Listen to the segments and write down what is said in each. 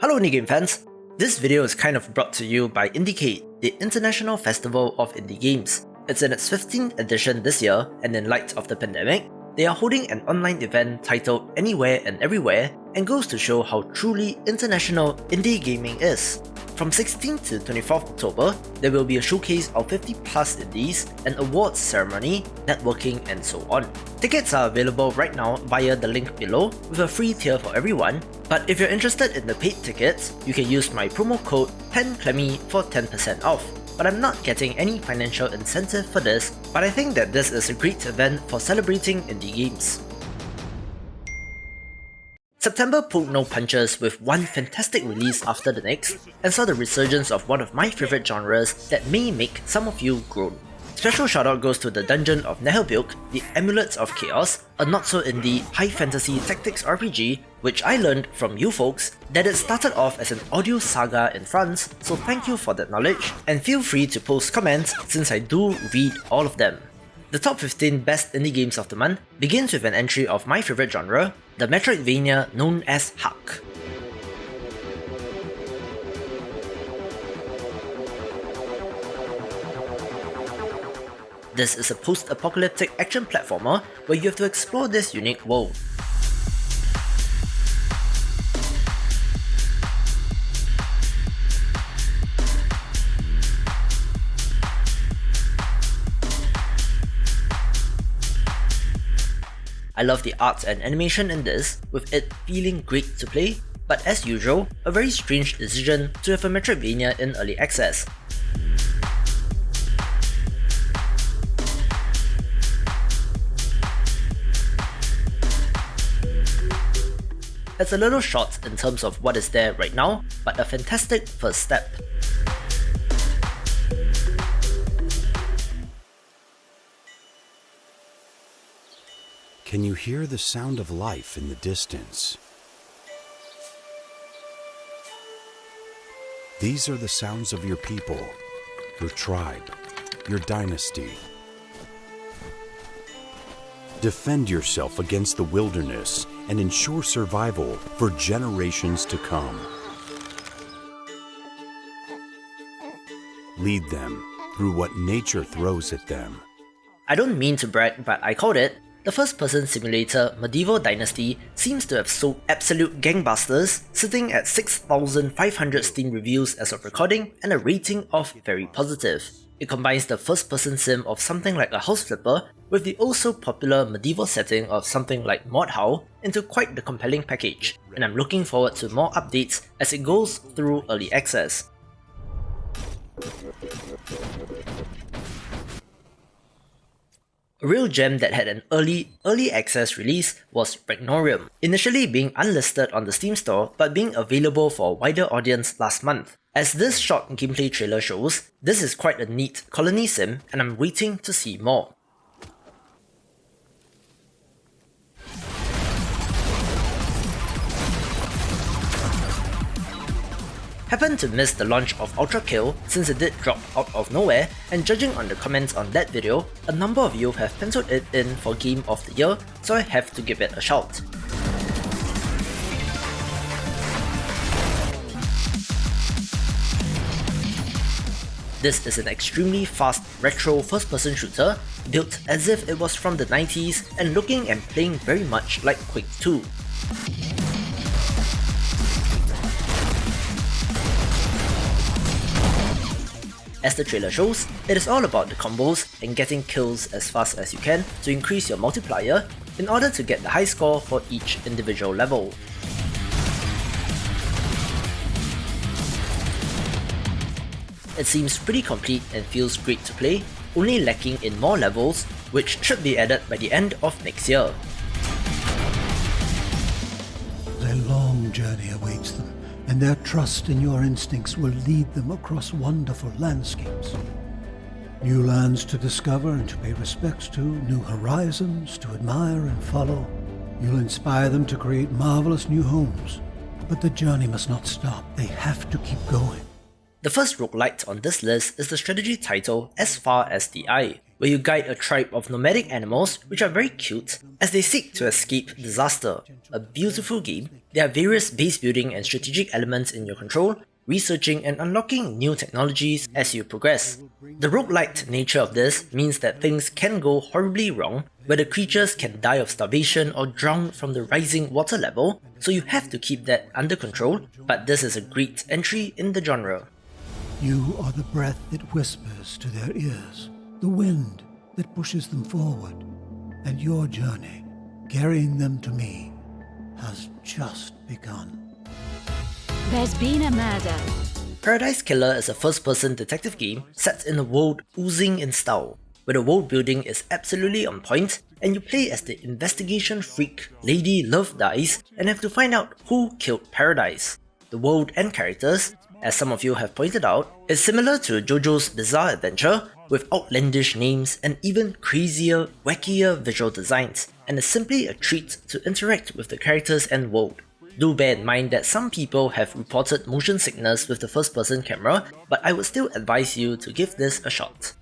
Hello Indie Game fans! This video is kind of brought to you by Indiecade, the International Festival of Indie Games. It's in its 15th edition this year, and in light of the pandemic, they are holding an online event titled Anywhere and Everywhere, and goes to show how truly international indie gaming is. From 16th to 24th October, there will be a showcase of 50 plus indies, an awards ceremony, networking, and so on. Tickets are available right now via the link below, with a free tier for everyone, but if you're interested in the paid tickets, you can use my promo code PENCLEMMY for 10% off. But I'm not getting any financial incentive for this, but I think that this is a great event for celebrating indie games. September pulled no punches with one fantastic release after the next, and saw the resurgence of one of my favourite genres that may make some of you groan. Special shoutout goes to the Dungeon of Naheulbeuk, the Amulet of Chaos, a not-so-indie, high-fantasy tactics RPG, which I learned from you folks that it started off as an audio saga in France, so thank you for that knowledge, and feel free to post comments since I do read all of them. The top 15 best indie games of the month begins with an entry of my favourite genre, the Metroidvania known as HAAK. This is a post-apocalyptic action platformer where you have to explore this unique world. I love the art and animation in this, with it feeling great to play, but as usual, a very strange decision to have a Metroidvania in early access. It's a little short in terms of what is there right now, but a fantastic first step. Can you hear the sound of life in the distance? These are the sounds of your people, your tribe, your dynasty. Defend yourself against the wilderness and ensure survival for generations to come. Lead them through what nature throws at them. I don't mean to brag, but I called it. The first-person simulator Medieval Dynasty seems to have sold absolute gangbusters, sitting at 6,500 Steam reviews as of recording and a rating of very positive. It combines the first-person sim of something like a house flipper with the also popular medieval setting of something like Mordhau into quite the compelling package, and I'm looking forward to more updates as it goes through early access. A real gem that had an early access release was Ragnorium, initially being unlisted on the Steam store but being available for a wider audience last month. As this short gameplay trailer shows, this is quite a neat colony sim and I'm waiting to see more. Happened to miss the launch of ULTRAKILL since it did drop out of nowhere, and judging on the comments on that video, a number of you have penciled it in for Game of the Year, so I have to give it a shout. This is an extremely fast retro first-person shooter, built as if it was from the 90s and looking and playing very much like Quake 2. As the trailer shows, it is all about the combos and getting kills as fast as you can to increase your multiplier in order to get the high score for each individual level. It seems pretty complete and feels great to play, only lacking in more levels, which should be added by the end of next year. A long journey awaits them, and their trust in your instincts will lead them across wonderful landscapes. New lands to discover and to pay respects to, new horizons to admire and follow. You'll inspire them to create marvelous new homes. But the journey must not stop. They have to keep going. The first roguelite on this list is the strategy title As Far as the Eye. where you guide a tribe of nomadic animals which are very cute as they seek to escape disaster. A beautiful game, there are various base building and strategic elements in your control, researching and unlocking new technologies as you progress. The roguelike nature of this means that things can go horribly wrong, where the creatures can die of starvation or drown from the rising water level, so you have to keep that under control, but this is a great entry in the genre. You are the breath that whispers to their ears, the wind that pushes them forward, and your journey, carrying them to me, has just begun. There's been a murder. Paradise Killer is a first-person detective game set in a world oozing in style, where the world building is absolutely on point, and you play as the investigation freak Lady Love Dies and have to find out who killed Paradise. The world and characters, as some of you have pointed out, is similar to JoJo's Bizarre Adventure, with outlandish names and even crazier, wackier visual designs, and is simply a treat to interact with the characters and world. Do bear in mind that some people have reported motion sickness with the first-person camera, but I would still advise you to give this a shot.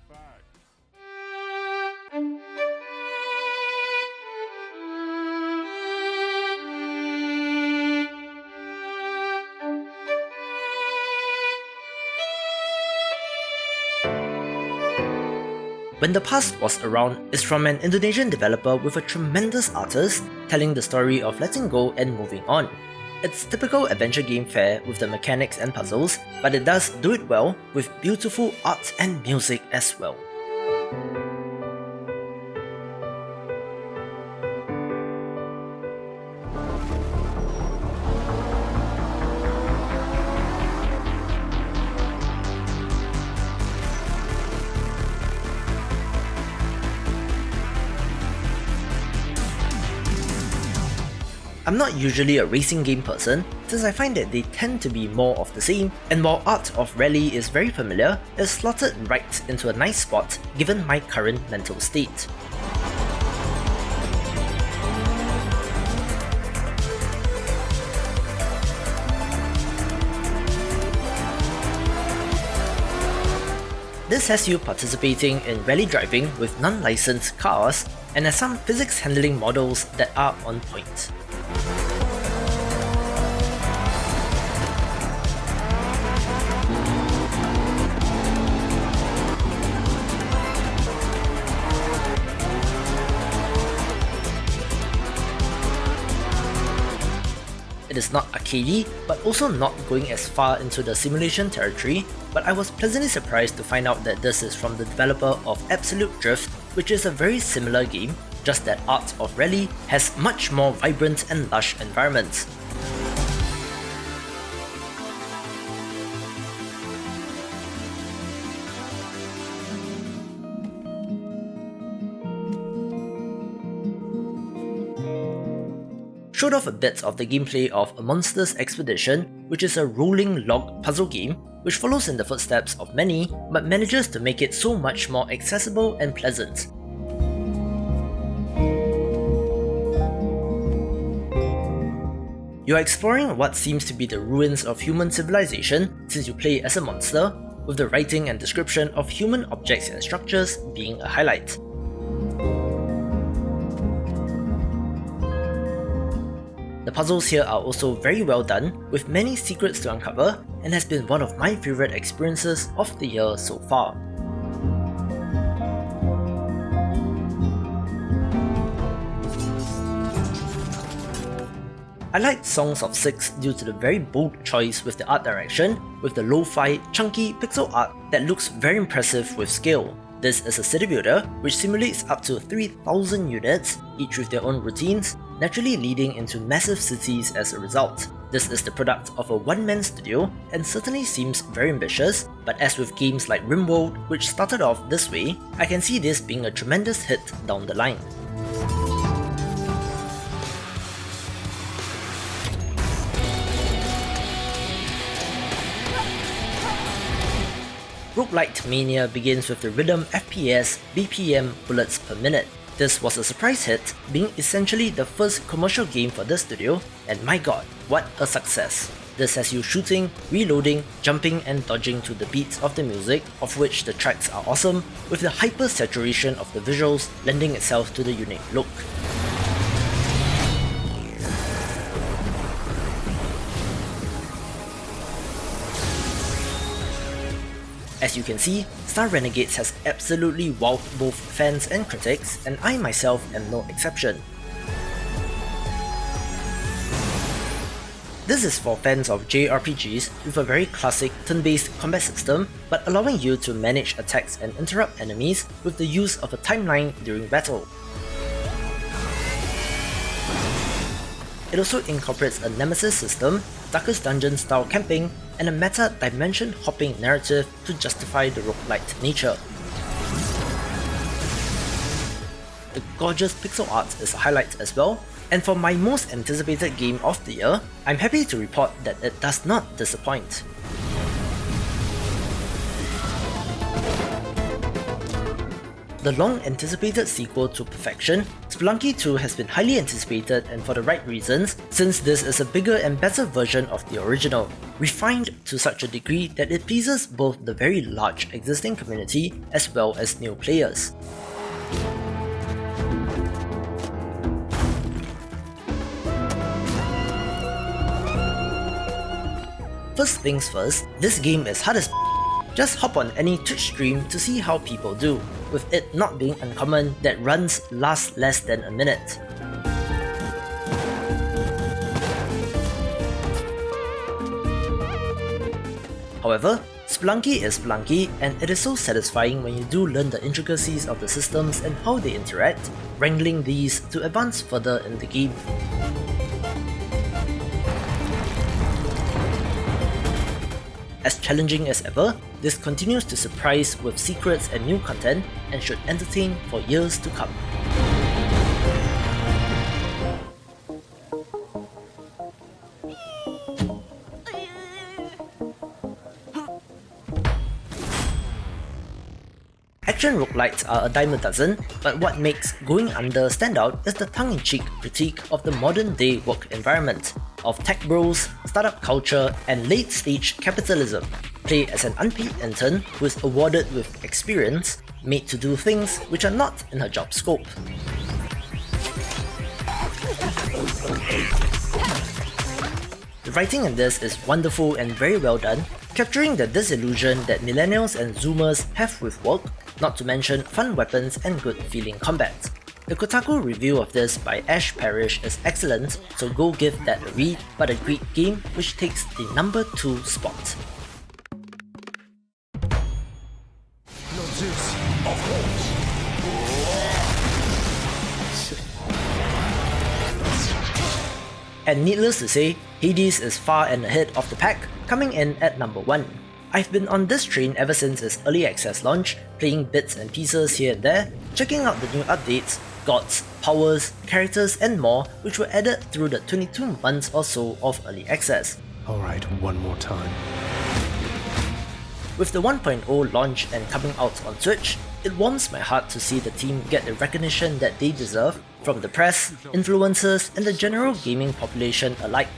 When the Past Was Around is from an Indonesian developer with a tremendous artist telling the story of letting go and moving on. It's typical adventure game fare with the mechanics and puzzles, but it does do it well with beautiful art and music as well. I'm not usually a racing game person, since I find that they tend to be more of the same, and while Art of Rally is very familiar, it's slotted right into a nice spot given my current mental state. This has you participating in rally driving with non-licensed cars, and has some physics handling models that are on point. It is not arcadey, but also not going as far into the simulation territory, but I was pleasantly surprised to find out that this is from the developer of Absolute Drift, which is a very similar game, just that Art of Rally has much more vibrant and lush environments. Showed off a bit of the gameplay of A Monster's Expedition, which is a rolling log puzzle game which follows in the footsteps of many but manages to make it so much more accessible and pleasant. You are exploring what seems to be the ruins of human civilization since you play as a monster, with the writing and description of human objects and structures being a highlight. The puzzles here are also very well done, with many secrets to uncover, and has been one of my favourite experiences of the year so far. I liked Songs of Six due to the very bold choice with the art direction, with the lo-fi, chunky pixel art that looks very impressive with scale. This is a city builder which simulates up to 3,000 units, each with their own routines, naturally leading into massive cities as a result. This is the product of a one-man studio and certainly seems very ambitious, but as with games like RimWorld, which started off this way, I can see this being a tremendous hit down the line. Roguelite Mania begins with the rhythm FPS BPM bullets per minute. This was a surprise hit, being essentially the first commercial game for this studio, and my god, what a success. This has you shooting, reloading, jumping and dodging to the beats of the music, of which the tracks are awesome, with the hyper saturation of the visuals lending itself to the unique look. As you can see, Star Renegades has absolutely wowed both fans and critics, and I myself am no exception. This is for fans of JRPGs with a very classic turn-based combat system, but allowing you to manage attacks and interrupt enemies with the use of a timeline during battle. It also incorporates a nemesis system, Darkest Dungeon style camping, and a meta-dimension hopping narrative to justify the roguelite nature. The gorgeous pixel art is a highlight as well, and for my most anticipated game of the year, I'm happy to report that it does not disappoint. The long-anticipated sequel to Perfection, Spelunky 2 has been highly anticipated and for the right reasons, since this is a bigger and better version of the original, refined to such a degree that it pleases both the very large existing community as well as new players. First things first, this game is hard as just hop on any Twitch stream to see how people do, with it not being uncommon that runs last less than a minute. However, Spelunky is Spelunky, and it is so satisfying when you do learn the intricacies of the systems and how they interact, wrangling these to advance further in the game. As challenging as ever, this continues to surprise with secrets and new content and should entertain for years to come. Action roguelites are a dime a dozen, but what makes Going Under stand out is the tongue-in-cheek critique of the modern-day work environment, of tech bros, startup culture, and late-stage capitalism. Play as an unpaid intern who is awarded with experience, made to do things which are not in her job scope. The writing in this is wonderful and very well done, capturing the disillusion that millennials and zoomers have with work, not to mention fun weapons and good feeling combat. The Kotaku review of this by Ash Parrish is excellent, so go give that a read, but a great game which takes the number 2 spot. And needless to say, Hades is far and ahead of the pack, coming in at number 1. I've been on this train ever since its early access launch, playing bits and pieces here and there, checking out the new updates, gods, powers, characters and more which were added through the 22 months or so of early access. Alright, one more time. With the 1.0 launch and coming out on Switch, it warms my heart to see the team get the recognition that they deserve from the press, influencers, and the general gaming population alike.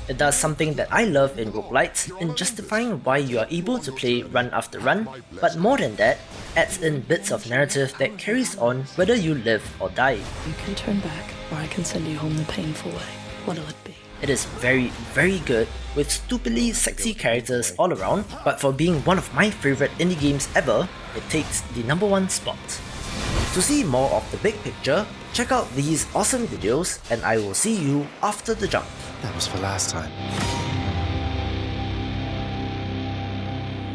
It does something that I love in roguelites in justifying why you are able to play run after run, but more than that, adds in bits of narrative that carries on whether you live or die. You can turn back, or I can send you home the painful way. What'll it be? It is very, very good, with stupidly sexy characters all around, but for being one of my favorite indie games ever, it takes the number 1 spot. To see more of the big picture, check out these awesome videos, and I will see you after the jump. That was for last time.